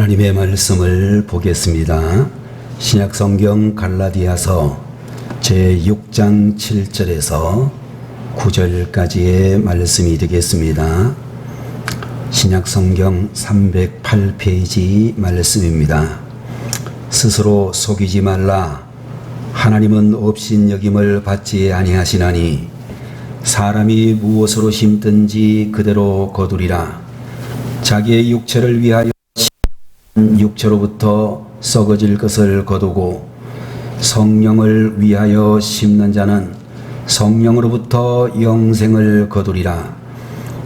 하나님의 말씀을 보겠습니다. 신약성경 갈라디아서 제6장 7절에서 9절까지의 말씀이 되겠습니다. 신약성경 308페이지 말씀입니다. 스스로 속이지 말라. 하나님은 업신여김을 받지 아니하시나니 사람이 무엇으로 심든지 그대로 거두리라. 자기의 육체를 위하여 육체로부터 썩어질 것을 거두고 성령을 위하여 심는 자는 성령으로부터 영생을 거두리라.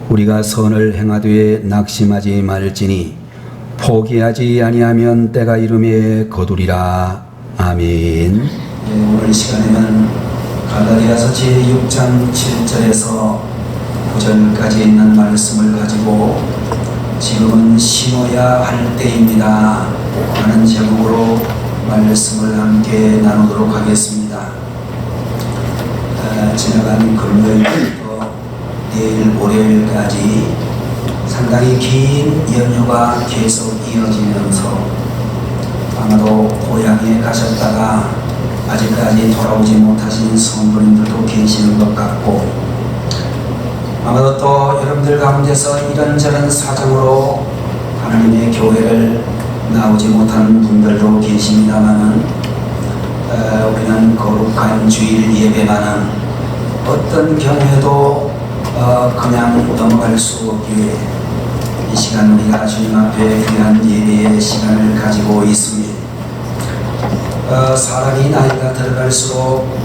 우리가 선을 행하되 낙심하지 말지니 포기하지 아니하면 때가 이름에 거두리라. 아멘. 오늘 시간에는 갈라디아서 제6장 7절에서 9절까지 있는 말씀을 가지고 지금은 심어야 할 때입니다 라는 제목으로 말씀을 함께 나누도록 하겠습니다. 지나간 금요일부터 내일 월요일까지 상당히 긴 연휴가 계속 이어지면서 아마도 고향에 가셨다가 아직까지 돌아오지 못하신 성도님들도 계시는 것 같고, 아마도 또 여러분들 가운데서 이런저런 사정으로 하나님의 교회를 나오지 못하는 분들도 계십니다만은 우리는 거룩한 주일 예배만은 어떤 경우에도 그냥 넘어갈 수 없기에 이 시간 우리가 주님 앞에 귀한 예배의 시간을 가지고 있습니다. 사람이 나이가 들어갈수록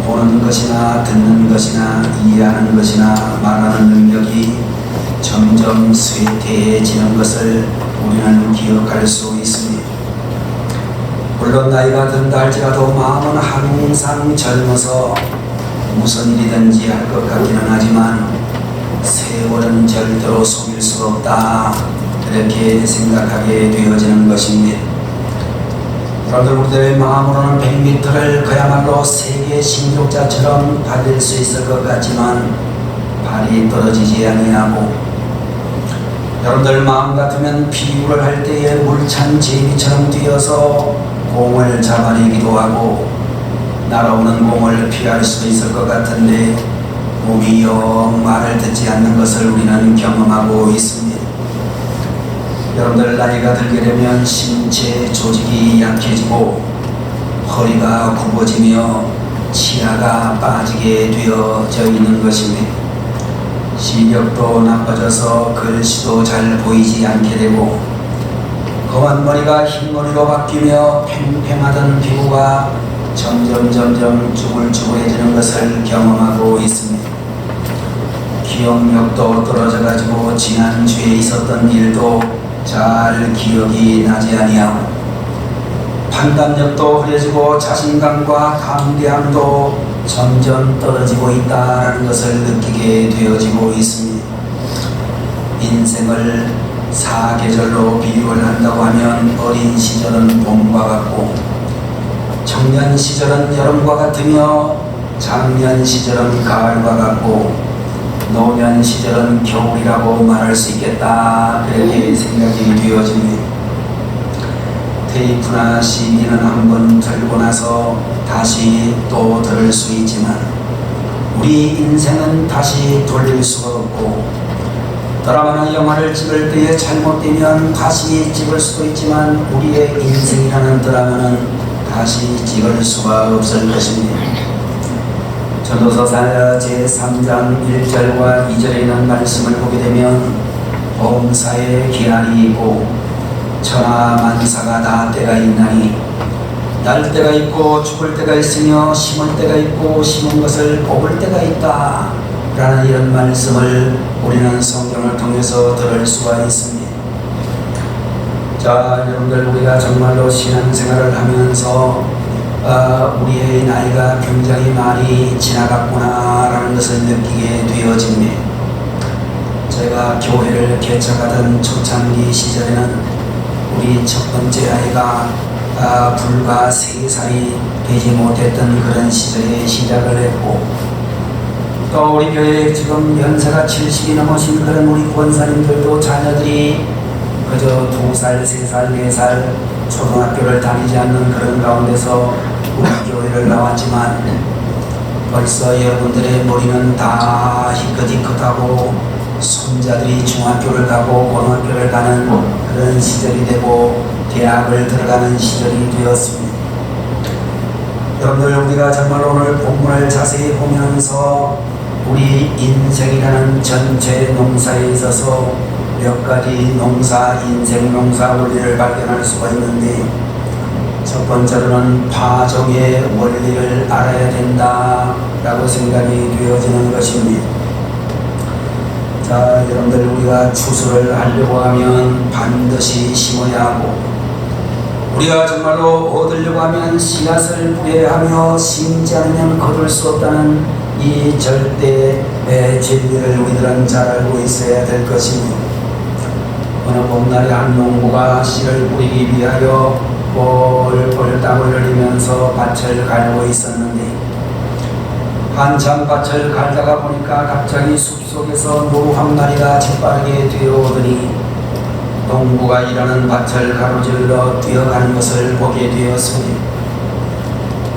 보는 것이나 듣는 것이나 이해하는 것이나 말하는 능력이 점점 쇠퇴해지는 것을 우리는 기억할 수 있습니다. 물론 나이가 든다 할지라도 마음은 항상 젊어서 무슨 일이든지 할 것 같기는 하지만 세월은 절대로 속일 수 없다, 이렇게 생각하게 되어지는 것입니다. 여러분들, 우리들의 마음으로는 100m를 그야말로 세계 신기록자처럼 달릴 수 있을 것 같지만 발이 떨어지지 아니하고, 여러분들 마음 같으면 비유를 할 때에 물찬 제비처럼 뛰어서 공을 잡아내기도 하고 날아오는 공을 피할 수도 있을 것 같은데 몸이 영 말을 듣지 않는 것을 우리는 경험하고 있습니다. 여러분들 나이가 들게 되면 신체 조직이 약해지고 허리가 굽어지며 치아가 빠지게 되어져 있는 것입니다. 시력도 나빠져서 글씨도 잘 보이지 않게 되고 검은 머리가 흰 머리로 바뀌며 팽팽하던 피부가 점점 쭈글쭈글해지는 것을 경험하고 있습니다. 기억력도 떨어져가지고 지난주에 있었던 일도 잘 기억이 나지 아니하고 판단력도 흐려지고 자신감과 강대함도 점점 떨어지고 있다는 것을 느끼게 되어지고 있습니다. 인생을 사계절로 비유를 한다고 하면 어린 시절은 봄과 같고 청년 시절은 여름과 같으며 장년 시절은 가을과 같고 노년 시절은 겨울이라고 말할 수 있겠다, 그렇게 생각이 되어집니다. 테이프나 CD는 한번 들고 나서 다시 또 들을 수 있지만 우리 인생은 다시 돌릴 수가 없고, 드라마나 영화를 찍을 때에 잘못되면 다시 찍을 수도 있지만 우리의 인생이라는 드라마는 다시 찍을 수가 없을 것입니다. 전도서 제3장 1절과 2절에 있는 말씀을 보게 되면 범사에 기한이 있고 천하만사가 다 때가 있나니 날 때가 있고 죽을 때가 있으며 심을 때가 있고 심은 것을 뽑을 때가 있다 라는 이런 말씀을 우리는 성경을 통해서 들을 수가 있습니다. 자, 여러분들, 우리가 정말로 신앙생활을 하면서 우리의 나이가 굉장히 많이 지나갔구나 라는 것을 느끼게 되어집니다. 제가 교회를 개척하던 초창기 시절에는 우리 첫 번째 아이가 불과 3살이 되지 못했던 그런 시절에 시작을 했고, 또 우리 교회에 지금 연세가 70이 넘으신 그런 우리 권사님들도 자녀들이 그저 2살, 3살, 4살 초등학교를 다니지 않는 그런 가운데서 우리 교회를 나왔지만 벌써 여러분들의 머리는 다 희끗희끗하고 손자들이 중학교를 가고 고등학교를 가는 그런 시절이 되고 대학을 들어가는 시절이 되었습니다. 여러분들, 우리가 정말 오늘 본문을 자세히 보면서 우리 인생이라는 전체 농사에 있어서 몇 가지 농사, 인생 농사 원리를 발견할 수가 있는데, 첫 번째로는 파종의 원리를 알아야 된다라고 생각이 되어지는 것입니다. 자, 여러분들, 우리가 추수를 하려고 하면 반드시 심어야 하고, 우리가 정말로 얻으려고 하면 씨앗을 뿌려야 하며 심지 않으면 거둘 수 없다는 이 절대의 진리를 우리들은 잘 알고 있어야 될 것입니다. 어느 봄날에 한 농부가 씨를 뿌리기 위하여 뻘뻘 땀을 흘리면서 밭을 갈고 있었는데, 한참 밭을 갈다가 보니까 갑자기 숲속에서 노루 한 마리가 재빠르게 뛰어오더니 농부가 일하는 밭을 가로질러 뛰어가는 것을 보게 되었습니다.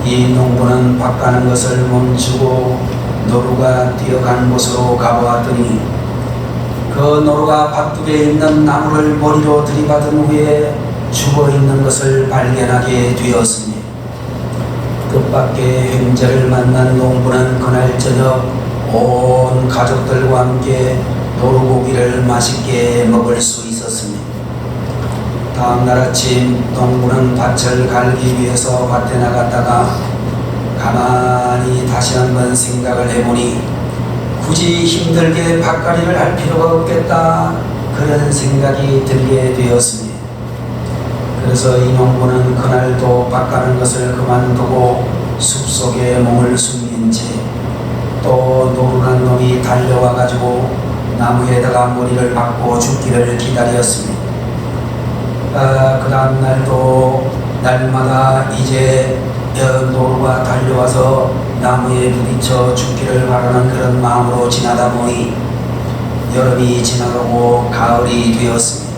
이 농부는 밭 가는 것을 멈추고 노루가 뛰어간 곳으로 가보았더니 그 노루가 밭둑에 있는 나무를 머리로 들이받은 후에 죽어있는 것을 발견하게 되었습니다. 뜻밖의 횡재를 만난 농부는 그날 저녁 온 가족들과 함께 노루고기를 맛있게 먹을 수 있었습니다. 다음날 아침 농부는 밭을 갈기 위해서 밭에 나갔다가 가만히 다시 한번 생각을 해보니 굳이 힘들게 밭갈이를 할 필요가 없겠다, 그런 생각이 들게 되었습니다. 그래서 이 농부는 그날도 밭 가는 것을 그만두고 숲속에 몸을 숨긴 채 또 노루란 놈이 달려와 가지고 나무에다가 머리를 박고 죽기를 기다렸습니다. 그 다음 날도 날마다 이제 노루가 달려와서 나무에 부딪혀 죽기를 바라는 그런 마음으로 지나다 보니 여름이 지나가고 가을이 되었습니다.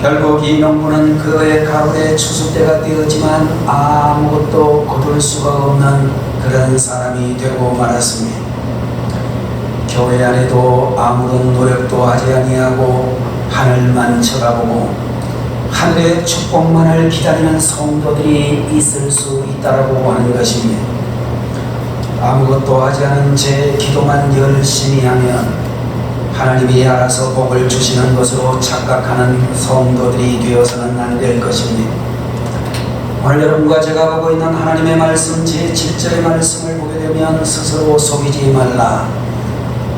결국 이 농부는 그의 가을에 추수 때가 되었지만 아무것도 거둘 수가 없는 그런 사람이 되고 말았습니다. 교회 안에도 아무런 노력도 하지 아니하고 하늘만 쳐다보고 하늘의 축복만을 기다리는 성도들이 있을 수 있다라고 하는 것입니다. 아무것도 하지 않은 채 기도만 열심히 하면 하나님이 알아서 복을 주시는 것으로 착각하는 성도들이 되어서는 안 될 것입니다. 오늘 여러분과 제가 보고 있는 하나님의 말씀 제7절의 말씀을 보게 되면 스스로 속이지 말라.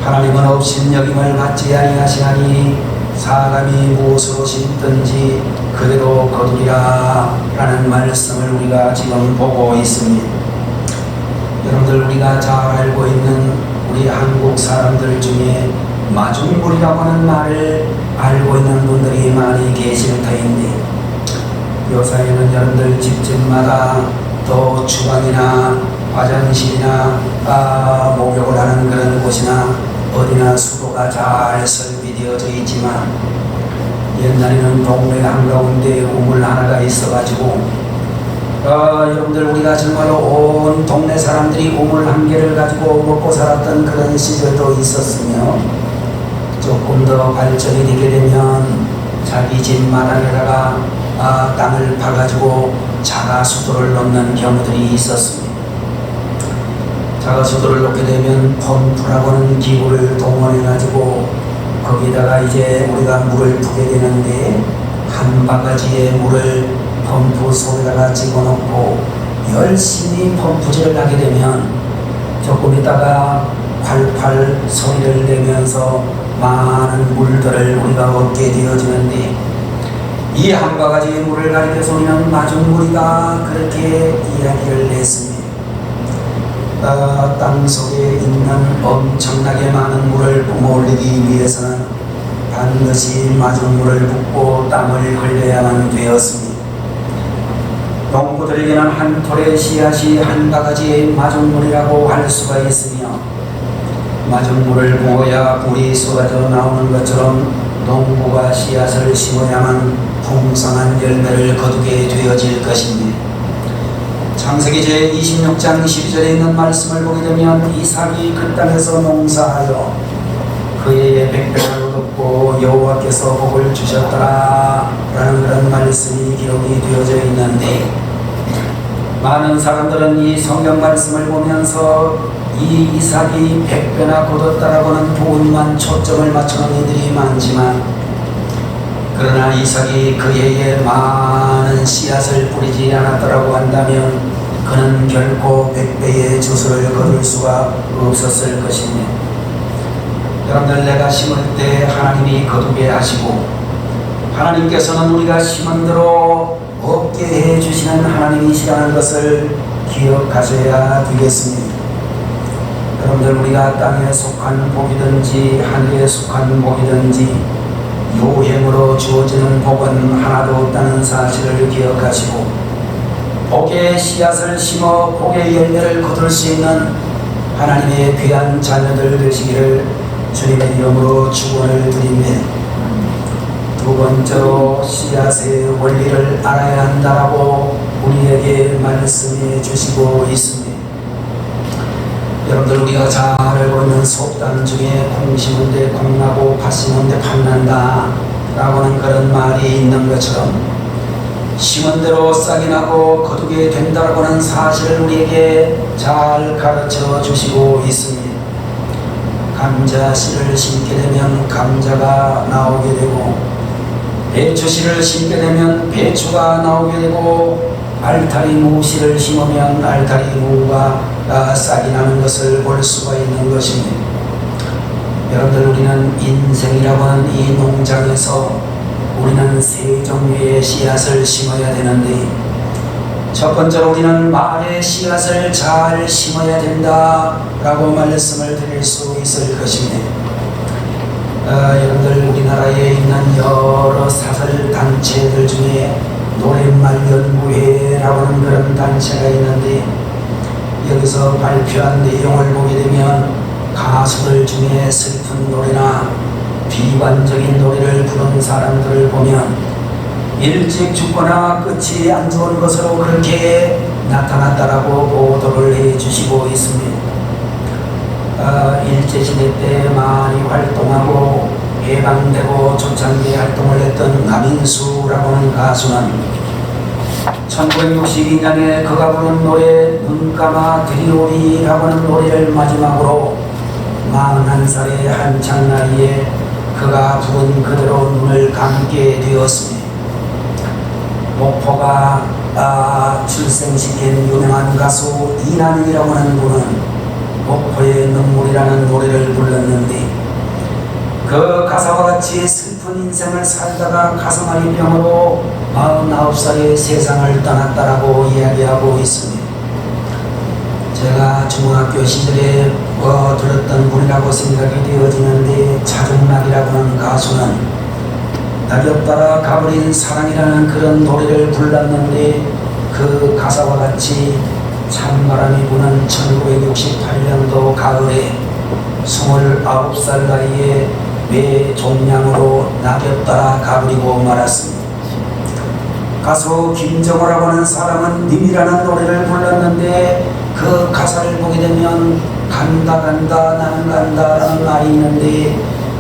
하나님은 업신여김을 받지 아니하시나니 사람이 무엇으로 심든지 그대로 거두리라 라는 말씀을 우리가 지금 보고 있습니다. 여러분들, 우리가 잘 알고 있는 우리 한국 사람들 중에 마중물이라고 하는 말을 알고 있는 분들이 많이 계실 터인데, 요사이는 여러분들 집집마다 또 주방이나 화장실이나 목욕을 하는 그런 곳이나 어디나 수도가 잘 설비되어져 있지만, 옛날에는 동네 한가운데 우물 하나가 있어가지고 여러분들, 우리가 정말로 온 동네 사람들이 우물 한 개를 가지고 먹고 살았던 그런 시절도 있었으며, 조금 더 발전이 되게 되면 자기 집 마당에다가 땅을 파가지고 자가수도를 넣는 경우들이 있었습니다. 자가수도를 넣게 되면 펌프라고 하는 기구를 동원해가지고 거기다가 이제 우리가 물을 붓게 되는데, 한 바가지의 물을 펌프 속에다가 집어넣고 열심히 펌프질을 하게 되면 조금 있다가 콸콸 소리를 내면서 많은 물들을 우리가 얻게 되어지는데, 이 한 바가지의 물을 가리켜서 우리는 마중물이다, 그렇게 이야기를 했습니다. 땅 속에 있는 엄청나게 많은 물을 뿜어올리기 위해서는 반드시 마중물을 붓고 땀을 흘려야만 되었습니다. 농부들에게는 한 톨의 씨앗이 한 바가지의 마중물이라고 할 수가 있으며, 마중물을 부어야 물이 쏟아져 나오는 것처럼 농부가 씨앗을 심어야만 풍성한 열매를 거두게 되어질 것입니다. 창세기 제26장 12절에 있는 말씀을 보게 되면 이삭이 그 땅에서 농사하여 그의 백배를 얻었고 여호와께서 복을 주셨더라 라는 그런 말씀이 기록이 되어져 있는데, 많은 사람들은 이 성경 말씀을 보면서 이 이삭이 백배나 거뒀다라고는 부분만 초점을 맞추는 이들이 많지만, 그러나 이삭이 그 해에 많은 씨앗을 뿌리지 않았더라고 한다면 그는 결코 백배의 주수를 거둘 수가 없었을 것입니다. 여러분들, 내가 심을 때 하나님이 거두게 하시고 하나님께서는 우리가 심은 대로 얻게 해주시는 하나님이시라는 것을 기억하셔야 되겠습니다. 여러분들, 우리가 땅에 속한 복이든지 하늘에 속한 복이든지 요행으로 주어지는 복은 하나도 없다는 사실을 기억하시고, 복의 씨앗을 심어 복의 열매를 거둘 수 있는 하나님의 귀한 자녀들 되시기를 주님의 이름으로 축원을 드립니다. 두 번째로 씨앗의 원리를 알아야 한다라고 우리에게 말씀해 주시고 있습니다. 여러분들, 우리가 잘 알고 있는 속담 중에 콩 심은데 콩나고 팥 심은데 팥난다 라고는 그런 말이 있는 것처럼, 심은 대로 싹이 나고 거두게 된다고 하는 사실을 우리에게 잘 가르쳐 주시고 있습니다. 감자 씨를 심게 되면 감자가 나오게 되고, 배추 씨를 심게 되면 배추가 나오게 되고, 알타리 무 씨를 심으면 알타리 무가 싹이 나는 것을 볼 수가 있는 것입니다. 여러분들, 우리는 인생이라고 하는 이 농장에서 우리는 세 종류의 씨앗을 심어야 되는데, 첫 번째로 우리는 말의 씨앗을 잘 심어야 된다라고 말씀을 드릴 수 있을 것입니다. 여러분들, 우리나라에 있는 여러 사설 단체들 중에 노랫말 연구회라고 하는 그런 단체가 있는데, 여기서 발표한 내용을 보게 되면 가수들 중에 슬픈 노래나 비관적인 노래를 부르는 사람들을 보면 일찍 죽거나 끝이 안 좋은 것으로 그렇게 나타났다라고 보도를 해 주시고 있습니다. 일제시대 때 많이 활동하고 해방되고 초창기 활동을 했던 남인수라고 하는 가수는 1962년에 그가 부른 노래 눈감아 드리오리라고 하는 노래를 마지막으로 41살의 한창 나이에 그가 부른 그대로 눈을 감게 되었습니다. 목포가 출생시킨 유명한 가수 이난이라고 하는 분은 목포의 눈물이라는 노래를 불렀는데, 그 가사와 같이 슬픈 인생을 살다가 가슴앓이 병으로 49살에 세상을 떠났다라고 이야기하고 있습니다. 제가 중학교 시절에 들었던 분이라고 생각이 되어지는데, 차중락이라고 하는 가수는 낙엽 따라 가버린 사랑이라는 그런 노래를 불렀는데, 그 가사와 같이 찬바람이 부는 1968년도 가을에 29살 나이에 매 종량으로 낙엽 따라 가버리고 말았습니다. 가수 김정호라고 하는 사람은 님이라는 노래를 불렀는데, 그 가사를 보게 되면 간다 간다 나는 간다라는 말이 있는데,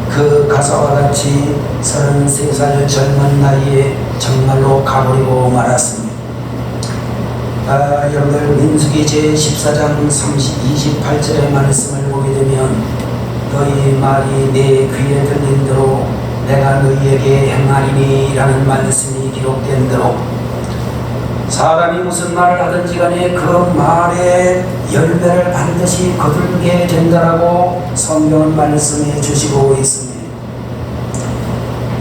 그 가사와 같이 33살 젊은 나이에 정말로 가버리고 말았습니다. 여러분들, 민수기 제14장 28절의 말씀을 보게 되면 너희 말이 내 귀에 들린 대로 내가 너희에게 행하리니 라는 말씀이 기록된 대로, 사람이 무슨 말을 하든지 간에 그 말의 열매를 반드시 거두게 된다라고 성경은 말씀해 주시고 있습니다.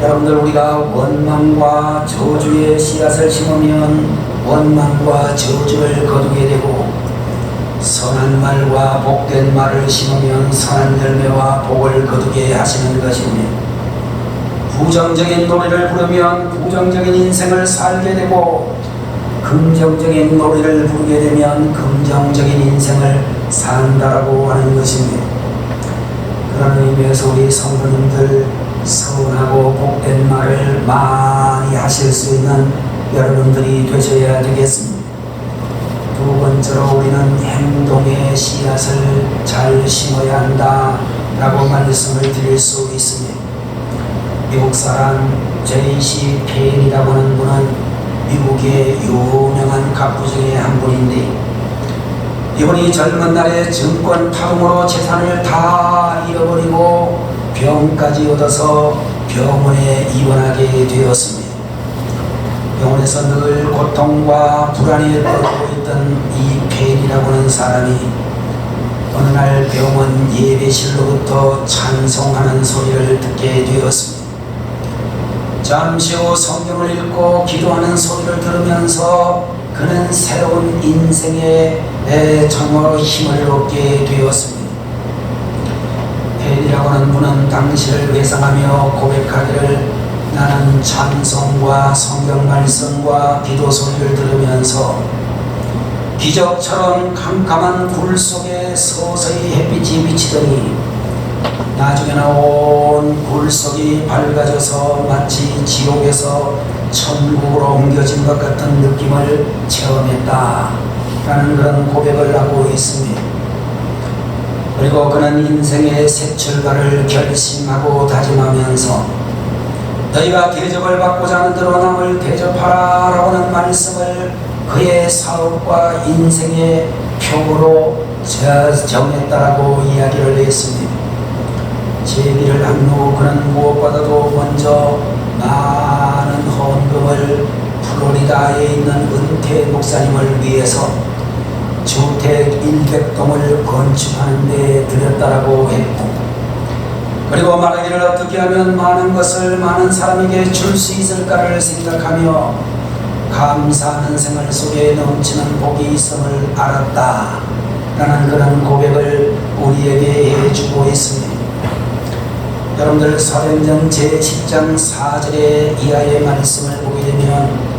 여러분들, 우리가 원망과 저주의 씨앗을 심으면 원망과 저주를 거두게 되고, 선한 말과 복된 말을 심으면 선한 열매와 복을 거두게 하시는 것입니다. 부정적인 노래를 부르면 부정적인 인생을 살게 되고, 긍정적인 노래를 부르게 되면 긍정적인 인생을 산다라고 하는 것입니다. 그런 의미에서 우리 성도님들, 선하고 복된 말을 많이 하실 수 있는 여러분들이 되셔야 되겠습니다. 두 번째로 우리는 행동의 씨앗을 잘 심어야 한다 라고 말씀을 드릴 수 있습니다. 미국 사람 J.C. 페인이라고 하는 분은 미국의 유명한 가부 중에 한 분인데, 이분이 젊은 날에 증권 파동으로 재산을 다 잃어버리고 병까지 얻어서 병원에 입원하게 되었습니다. 병원에서 늘 고통과 불안에 떨고 있던 이 페인이라고 하는 사람이 어느 날 병원 예배실로부터 찬송하는 소리를 듣게 되었습니다. 잠시 후 성경을 읽고 기도하는 소리를 들으면서 그는 새로운 인생의 정말로 힘을 얻게 되었습니다. 페인이라고 하는 분은 당시를 회상하며 고백하기를, 나는 찬송과 성경 말씀과 기도 소리를 들으면서 기적처럼 캄캄한 굴 속에 서서히 햇빛이 비치더니 나중에는 온 굴속이 밝아져서 마치 지옥에서 천국으로 옮겨진 것 같은 느낌을 체험했다 라는 그런 고백을 하고 있습니다. 그리고 그는 인생의 새 출발을 결심하고 다짐하면서 너희가 대접을 받고자 하는 대로 남을 대접하라 라고 하는 말씀을 그의 사업과 인생의 표로 정했다라고 이야기를 했습니다. 제기를 한 후 그는 무엇보다도 먼저 많은 헌금을 플로리다에 있는 은퇴 목사님을 위해서 주택 100동을 건축하는 데 들였다라고 했고, 그리고 말하기를 어떻게 하면 많은 것을 많은 사람에게 줄 수 있을까를 생각하며 감사하는 생활 속에 넘치는 복이 있음을 알았다 라는 그런 고백을 우리에게 해주고 있습니다. 여러분들 사도행전 제10장 4절의 이하의 말씀을 보게 되면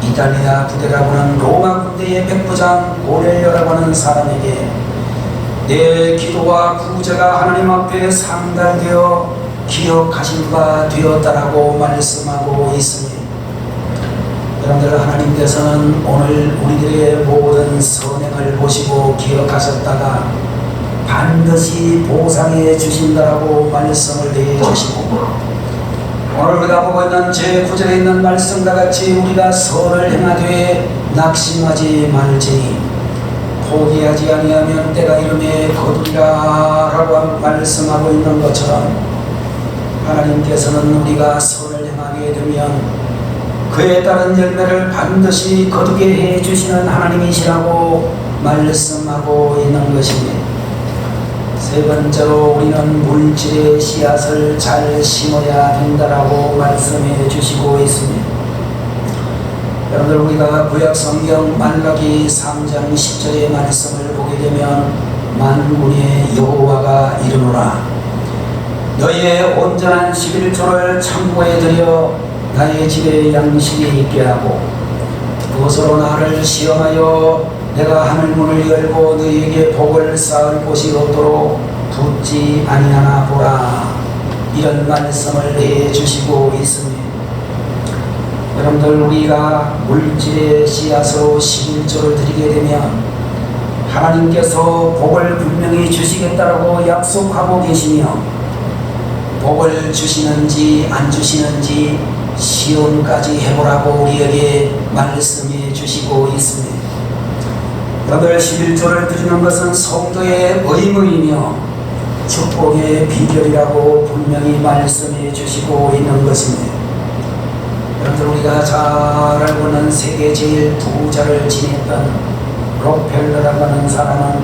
이탈리아 부대라고 하는 로마 군대의 백부장 고넬료라고 하는 사람에게 내 기도와 구제가 하나님 앞에 상달되어 기억하신 바 되었다라고 말씀하고 있습니다. 여러분들, 하나님께서는 오늘 우리들의 모든 선행을 보시고 기억하셨다가 반드시 보상해 주신다라고 말씀을 해 주시고, 오늘 우리가 보고 있는 제9절에 있는 말씀과 같이 우리가 선을 행하되 낙심하지 말지니 포기하지 아니하면 때가 이름에 거두리라 라고 말씀하고 있는 것처럼, 하나님께서는 우리가 선을 행하게 되면 그에 따른 열매를 반드시 거두게 해 주시는 하나님이시라고 말씀하고 있는 것입니다. 세 번째로 우리는 물질의 씨앗을 잘 심어야 된다라고 말씀해 주시고 있습니다. 여러분들, 우리가 구약 성경 말라기 3장 10절의 말씀을 보게 되면 만군의 여호와가 이르노라, 너희의 온전한 11조를 창고에 들여 나의 집에 양식이 있게 하고 그것으로 나를 시험하여 내가 하늘문을 열고 너희에게 복을 쌓을 곳이 없도록 붙지 아니하나 보라, 이런 말씀을 해주시고 있습니다. 여러분들, 우리가 물질의 씨앗으로 11조를 드리게 되면 하나님께서 복을 분명히 주시겠다라고 약속하고 계시며, 복을 주시는지 안 주시는지 시험까지 해보라고 우리에게 말씀해 주시고 있습니다. 여러분들, 11조를 드리는 것은 성도의 의무이며 축복의 비결이라고 분명히 말씀해 주시고 있는 것입니다. 여러분들, 우리가 잘 알고 있는 세계 제일 부자를 지냈던 록펠러라고 하는 사람은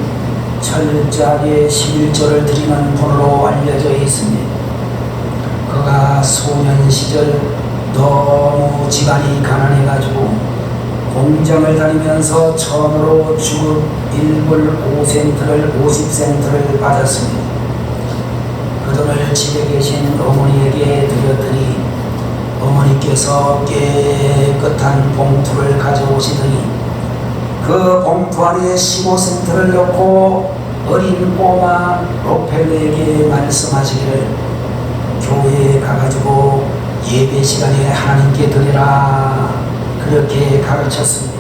철저하게 11조를 드리는 분으로 알려져 있습니다. 그가 소년 시절 너무 집안이 가난해가지고 공장을 다니면서 처음으로 주급 1불 5센트를 50센트를 받았습니다. 그 돈을 집에 계신 어머니에게 드렸더니 어머니께서 깨끗한 봉투를 가져오시더니 그 봉투 안에 15센트를 넣고 어린 꼬마 록펠러에게 말씀하시기를, 교회에 가가지고 예배 시간에 하나님께 드리라 그렇게 가르쳤습니다.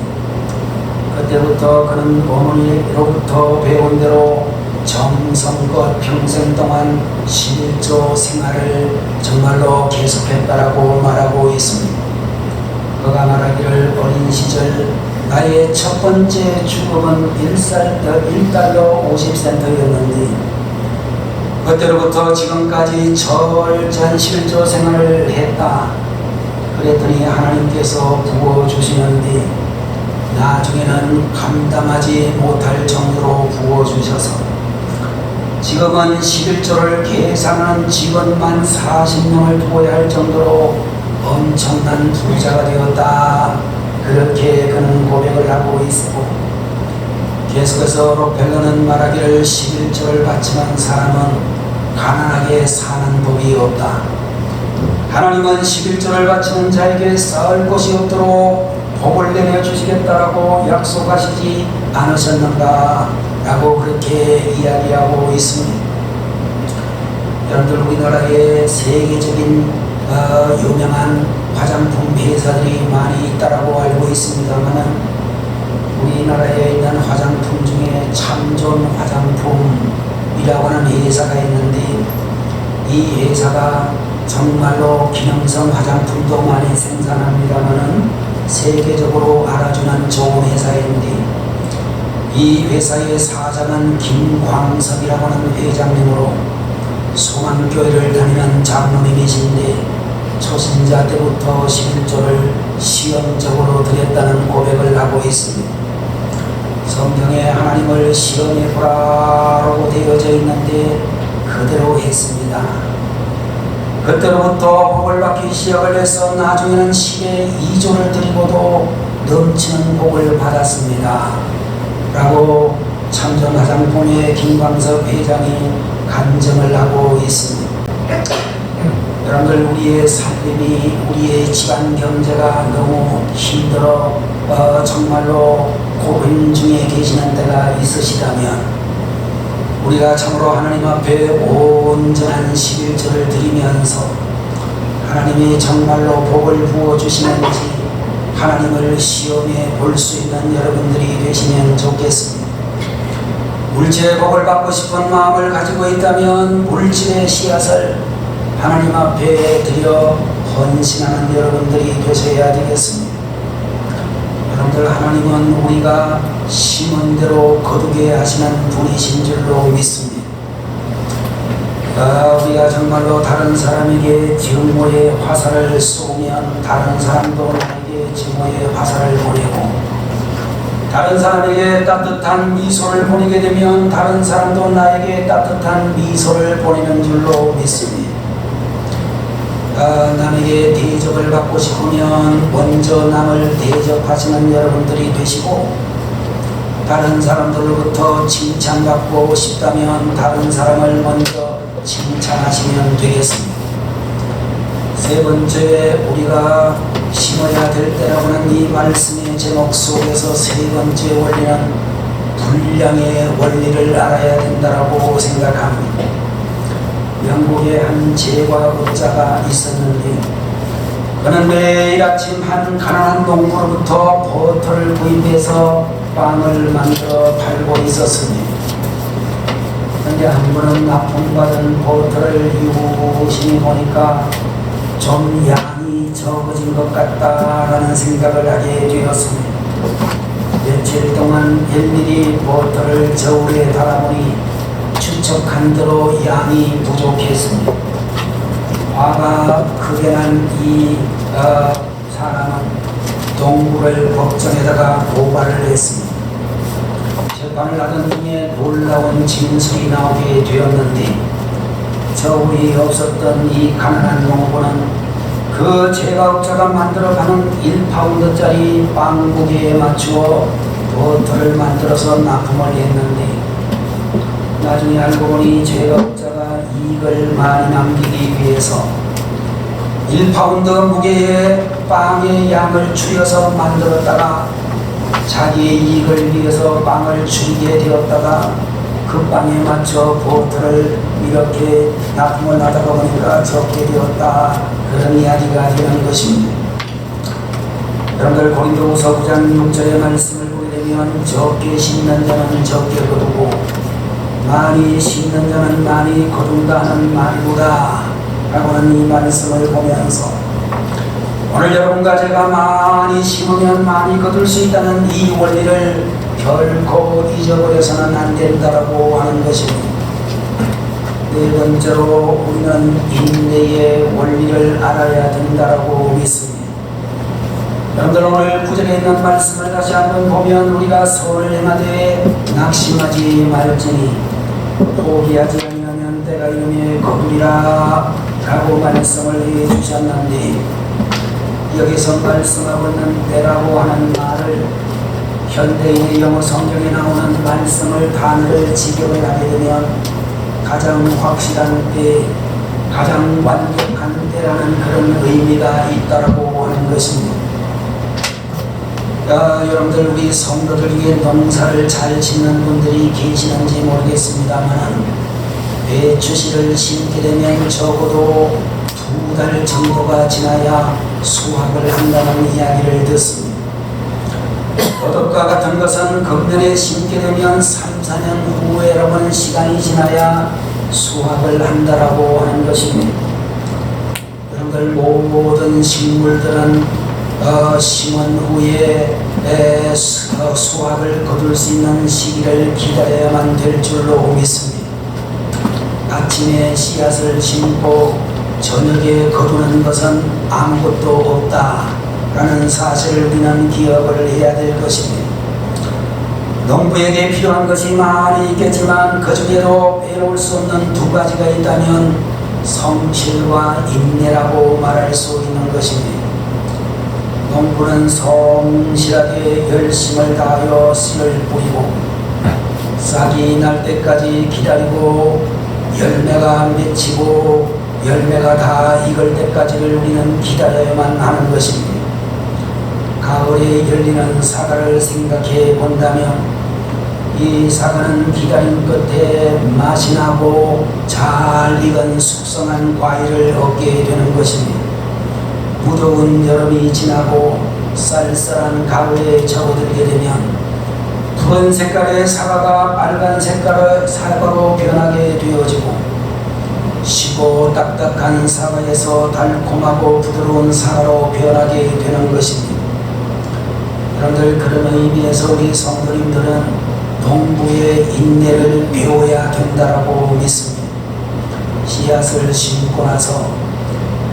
그때부터 그는 어머니로부터 배운 대로 정성껏 평생 동안 11조 생활을 정말로 계속했다라고 말하고 있습니다. 그가 말하기를 어린 시절 나의 첫 번째 주급은 1달러 50센트였는데 그때로부터 지금까지 철저한 11조 생활을 했다. 그랬더니 하나님께서 부어주시는데 나중에는 감당하지 못할 정도로 부어주셔서 지금은 11조를 계산하는 직원만 40명을 두어야 할 정도로 엄청난 부자가 되었다. 그렇게 그는 고백을 하고 있고 계속해서 록펠러는 말하기를 11조를 바치는 사람은 가난하게 사는 법이 없다. 하나님은 11조를 바치는 자에게 쌓을 곳이 없도록 복을 내려주시겠다라고 약속하시지 않으셨는가 라고 그렇게 이야기하고 있습니다. 여러분들 우리나라에 세계적인 유명한 화장품 회사들이 많이 있다라고 알고 있습니다만 우리나라에 있는 화장품 중에 참존 화장품이라고 하는 회사가 있는데 이 회사가 정말로 기능성 화장품도 많이 생산합니다만 세계적으로 알아주는 좋은 회사인데 이 회사의 사장은 김광석이라고 하는 회장님으로 송암교회를 다니는 장로님이신데 초신자 때부터 11조를 시험적으로 드렸다는 고백을 하고 있습니다. 성경에 하나님을 시험해보라라고 되어져 있는데 그대로 했습니다. 그때로부터 복을 받기 시작을 해서 나중에는 10의 2조를 드리고도 넘치는 복을 받았습니다. 라고 참전 화장품의 김광석 회장이 간증을 하고 있습니다. 여러분들 우리의 삶이 우리의 집안 경제가 너무 힘들어 정말로 고민 중에 계시는 때가 있으시다면 우리가 참으로 하나님 앞에 온전한 11조를 드리면서 하나님이 정말로 복을 부어주시는지 하나님을 시험해 볼 수 있는 여러분들이 되시면 좋겠습니다. 물질의 복을 받고 싶은 마음을 가지고 있다면 물질의 씨앗을 하나님 앞에 드려 헌신하는 여러분들이 되셔야 되겠습니다. 여러분들 하나님은 우리가 심은 대로 거두게 하시는 분이신 줄로 믿습니다. 우리가 정말로 다른 사람에게 증오의 화살을 쏘면 다른 사람도 증오의 화살을 보내고 다른 사람에게 따뜻한 미소를 보내게 되면 다른 사람도 나에게 따뜻한 미소를 보내는 줄로 믿습니다. 남에게 대접을 받고 싶으면 먼저 남을 대접하시는 여러분들이 되시고 다른 사람들로부터 칭찬받고 싶다면 다른 사람을 먼저 칭찬하시면 되겠습니다. 세 번째 우리가 심어야 될 때라고 하는 이 말씀의 제목 속에서 세 번째 원리는 분량의 원리를 알아야 된다고 생각합니다. 영국에 한 제과업자가 있었는데 그는 매일 아침 한 가난한 농부로부터 버터를 구입해서 빵을 만들어 팔고 있었습니다. 그런데 한 번은 납품받은 버터를 유심히 보니까 좀 양이 적어진 것 같다라는 생각을 하게 되었습니다. 며칠 동안 일일이 버터를 저울에 달아보니 추측한 대로 양이 부족했습니다. 화가 크게 난 이 사람은 농부를 법정에다가 고발을 했습니다. 재판을 하던 중에 놀라운 진술이 나오게 되었는데 저울이 없었던 이 가난한 농부는 그 제과업자가 만들어가는 1파운드짜리 빵 무게에 맞추어 버터를 만들어서 납품을 했는데 나중에 알고 보니 제과업자가 이익을 많이 남기기 위해서 1파운드 무게의 빵의 양을 줄여서 만들었다가 자기의 이익을 위해서 빵을 줄이게 되었다가 그 빵에 맞춰 버터를 이렇게 납품을 하다가 보니까 적게 되었다. 그런 이야기가 되는 것입니다. 여러분들 고린도후서 9장 6절의 말씀을 보게 되면 적게 심는 자는 적게 거두고 많이 심는 자는 많이 거둔다 하는 말이구나 라고 하는 이 말씀을 보면서 오늘 여러분과 제가 많이 심으면 많이 거둘 수 있다는 이 원리를 결코 잊어버려서는 안 된다라고 하는 것입니다. 네 번째로 우리는 인내의 원리를 알아야 된다라고 믿습니다. 여러분들 오늘 구절에 있는 말씀을 다시 한번 보면 우리가 선을 행하되 낙심하지 말지니 포기하지 아니하면 때가 이르매 거두리라 라고 말씀을 해주셨는데 여기서 말씀하고 있는 때라고 하는 말을 현대인의 영어 성경에 나오는 말씀을 단어를 직역을 하게 되면 가장 확실한 때, 가장 완벽한 때라는 그런 의미가 있다라고 하는 것입니다. 여러분들 우리 성도들 중에 농사를 잘 짓는 분들이 계시는지 모르겠습니다만 배추씨를 심게 되면 적어도 2달 정도가 지나야 수확을 한다는 이야기를 듣습니다. 더덕과 같은 것은 금년에 심게 되면 3, 4년 후에라고 하는 시간이 지나야 수확을 한다라고 하는 것입니다. 여러분들 모든 식물들은 심은 후에 수확을 거둘 수 있는 시기를 기다려야만 될 줄로 믿습니다. 아침에 씨앗을 심고 저녁에 거두는 것은 아무것도 없다라는 사실을 우리는 기억을 해야 될 것입니다. 농부에게 필요한 것이 많이 있겠지만 그 중에도 빼놓을 수 없는 2가지가 있다면 성실과 인내라고 말할 수 있는 것입니다. 농부는 성실하게 열심을 다하여 씨를 뿌리고 싹이 날 때까지 기다리고 열매가 맺히고 열매가 다 익을 때까지를 우리는 기다려야만 하는 것입니다. 가을에 열리는 사과를 생각해 본다면 이 사과는 기다림 끝에 맛이 나고 잘 익은 숙성한 과일을 얻게 되는 것입니다. 무더운 여름이 지나고 쌀쌀한 가을에 접어들게 되면 푸른 색깔의 사과가 빨간 색깔의 사과로 변하게 되어지고 시고 딱딱한 사과에서 달콤하고 부드러운 사과로 변하게 되는 것입니다. 여러분들 그런 의미에서 우리 성도님들은 농부의 인내를 배워야 된다라고 믿습니다. 씨앗을 심고 나서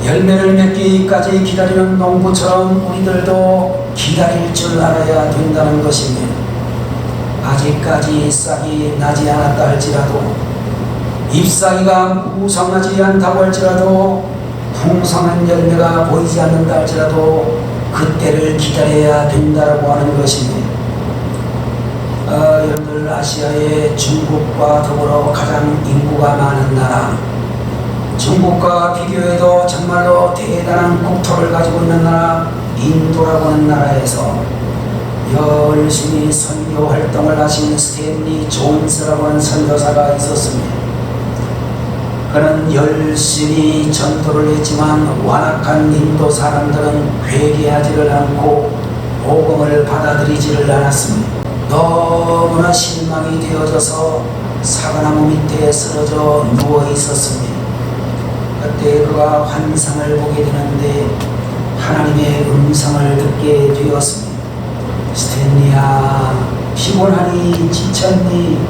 열매를 맺기까지 기다리는 농부처럼 우리들도 기다릴 줄 알아야 된다는 것입니다. 아직까지 싹이 나지 않았다 할지라도 잎사귀가 무성하지 않다고 할지라도 풍성한 열매가 보이지 않는다 할지라도 그때를 기다려야 된다고 하는 것입니다. 여러분들 아시아의 중국과 더불어 가장 인구가 많은 나라, 중국과 비교해도 정말로 대단한 국토를 가지고 있는 나라 인도라고 하는 나라에서 열심히 선교 활동을 하신 스탠리 존스라고 하는 선교사가 있었습니다. 그는 열심히 전도를 했지만 완악한 인도 사람들은 회개하지를 않고 복음을 받아들이지를 않았습니다. 너무나 실망이 되어져서 사과나무 밑에 쓰러져 누워 있었습니다. 그때 그가 환상을 보게 되는데 하나님의 음성을 듣게 되었습니다. 스탠리야, 피곤하니 지쳤니?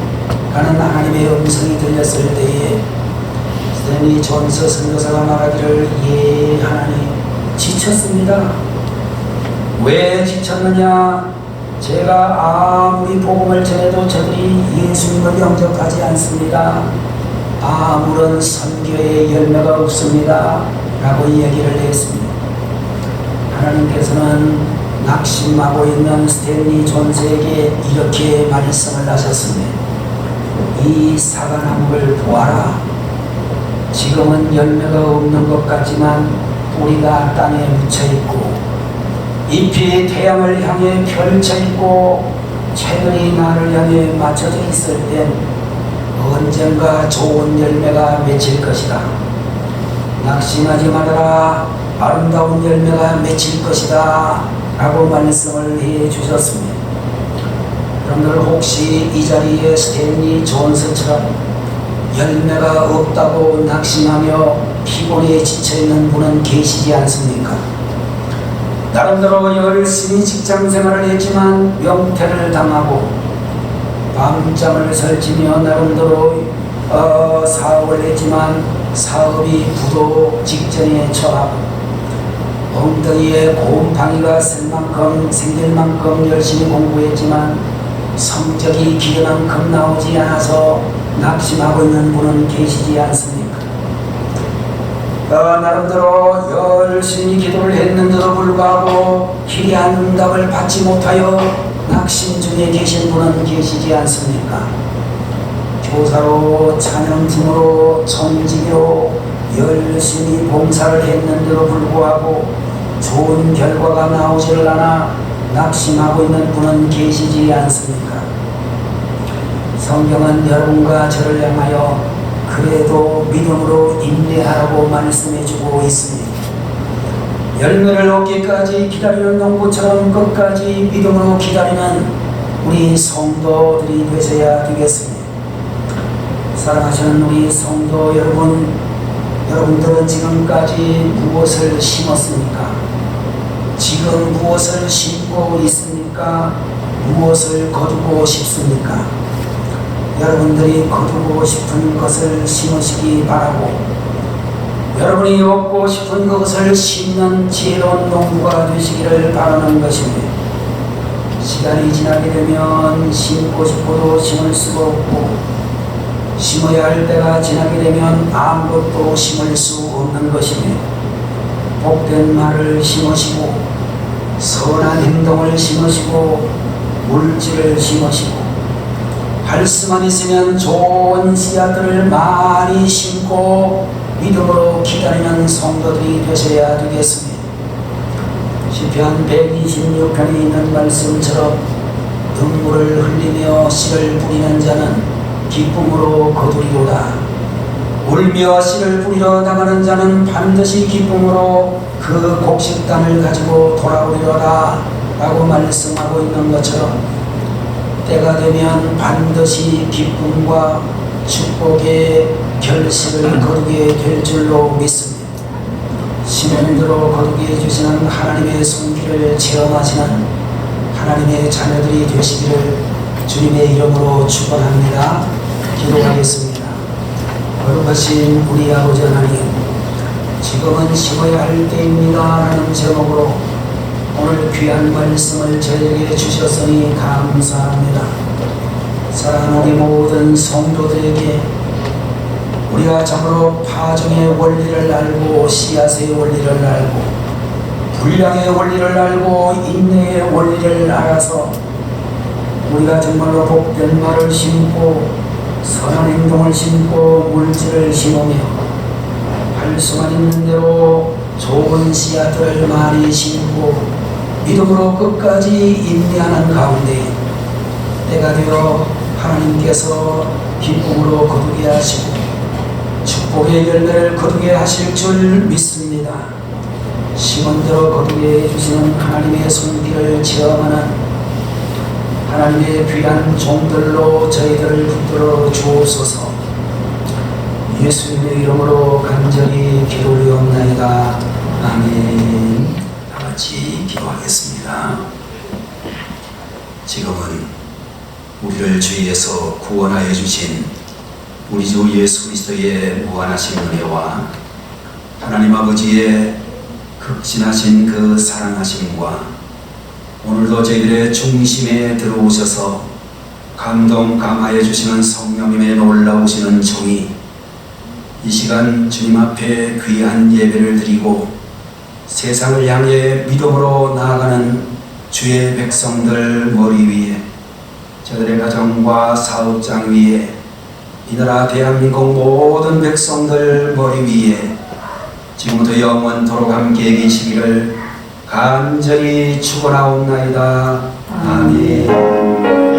라는 하나님의 음성이 들렸을 때에 스탠리 존스 선교사가 말하기를 예 하나님 지쳤습니다. 왜 지쳤느냐? 제가 아무리 복음을 전해도 저들이 예수님을 영접하지 않습니다. 아무런 선교의 열매가 없습니다. 라고 얘기를 했습니다. 하나님께서는 낙심하고 있는 스탠리 존스에게 이렇게 말씀을 하셨습니다. 이 사과나무를 보아라. 지금은 열매가 없는 것 같지만 뿌리가 땅에 묻혀있고 잎이 태양을 향해 펼쳐있고 채널이 나를 향해 맞춰져 있을 땐 언젠가 좋은 열매가 맺힐 것이다. 낙심하지 말아라. 아름다운 열매가 맺힐 것이다. 라고 말씀을 해 주셨습니다. 여러분들 혹시 이 자리에 스탠리 존슨처럼 열매가 없다고 낙심하며 피곤에 지쳐있는 분은 계시지 않습니까? 나름대로 열심히 직장생활을 했지만 명퇴를 당하고 밤잠을 설치며 나름대로 사업을 했지만 사업이 부도 직전에 처하고 엉덩이에 곰팡이가 생길 만큼 열심히 공부했지만 성적이 기대만큼 나오지 않아서 낙심하고 있는 분은 계시지 않습니까? 나름대로 열심히 기도를 했는데도 불구하고 기대한 응답을 받지 못하여 낙심 중에 계신 분은 계시지 않습니까? 교사로 찬양팀으로 청지기로 열심히 봉사를 했는데도 불구하고 좋은 결과가 나오지를 않아 낙심하고 있는 분은 계시지 않습니까? 성경은 여러분과 저를 향하여 그래도 믿음으로 인내하라고 말씀해주고 있습니다. 열매를 얻기까지 기다리는 농부처럼 끝까지 믿음으로 기다리는 우리 성도들이 되셔야 되겠습니다. 사랑하시는 우리 성도 여러분, 여러분들은 지금까지 무엇을 심었습니까? 지금 무엇을 심고 있습니까? 무엇을 거두고 싶습니까? 여러분들이 거두고 싶은 것을 심으시기 바라고, 여러분이 얻고 싶은 것을 심는 지혜로운 농부가 되시기를 바라는 것입니다. 시간이 지나게 되면 심고 싶어도 심을 수가 없고, 심어야 할 때가 지나게 되면 아무것도 심을 수 없는 것입니다. 복된 말을 심으시고 선한 행동을 심으시고 물질을 심으시고 할 수만 있으면 좋은 씨앗들을 많이 심고 믿음으로 기다리는 성도들이 되셔야 되겠습니다. 시편 126편에 있는 말씀처럼 눈물을 흘리며 씨를 뿌리는 자는 기쁨으로 거두리로다. 울며 씨를 뿌리러 나가는 자는 반드시 기쁨으로 그 곡식단을 가지고 돌아오리로다 라고 말씀하고 있는 것처럼 때가 되면 반드시 기쁨과 축복의 결실을 거두게 될 줄로 믿습니다. 심은 대로 거두게 해주시는 하나님의 손길을 체험하시는 하나님의 자녀들이 되시기를 주님의 이름으로 축원합니다. 기도하겠습니다. 거룩하신 우리 아버지 하나님, 지금은 심어야 할 때입니다 라는 제목으로 오늘 귀한 말씀을 저에게 주셨으니 감사합니다. 사랑하는 우리 모든 성도들에게 우리가 참으로 파종의 원리를 알고 씨앗의 원리를 알고 분량의 원리를 알고 인내의 원리를 알아서 우리가 정말로 복된 말을 심고 선한 행동을 심고 물질을 심으며 할 수만 있는 대로 좋은 씨앗들을 많이 심고 믿음으로 끝까지 인내하는 가운데 때가 되어 하나님께서 기쁨으로 거두게 하시고 축복의 열매를 거두게 하실 줄 믿습니다. 심은 대로 거두게 해주시는 하나님의 손길을 체험하는 하나님의 귀한 종들로 저희들을 붙들어 주옵소서. 예수님의 이름으로 간절히 기도리옵나이다. 아멘. 다 같이 기도하겠습니다. 지금은 우리를 주위에서 구원하여 주신 우리 주 예수 그리스도의 무한하신 은혜와 하나님 아버지의 극진하신 그 사랑하심과 오늘도 저희들의 중심에 들어오셔서 감동 감화해 주시는 성령님의 놀라우시는 정의, 이 시간 주님 앞에 귀한 예배를 드리고 세상을 향해 믿음으로 나아가는 주의 백성들 머리 위에, 저들의 가정과 사업장 위에, 이 나라 대한민국 모든 백성들 머리 위에 지금부터 영원토록 함께 계시기를 간절히 축원하옵나이다. 아멘.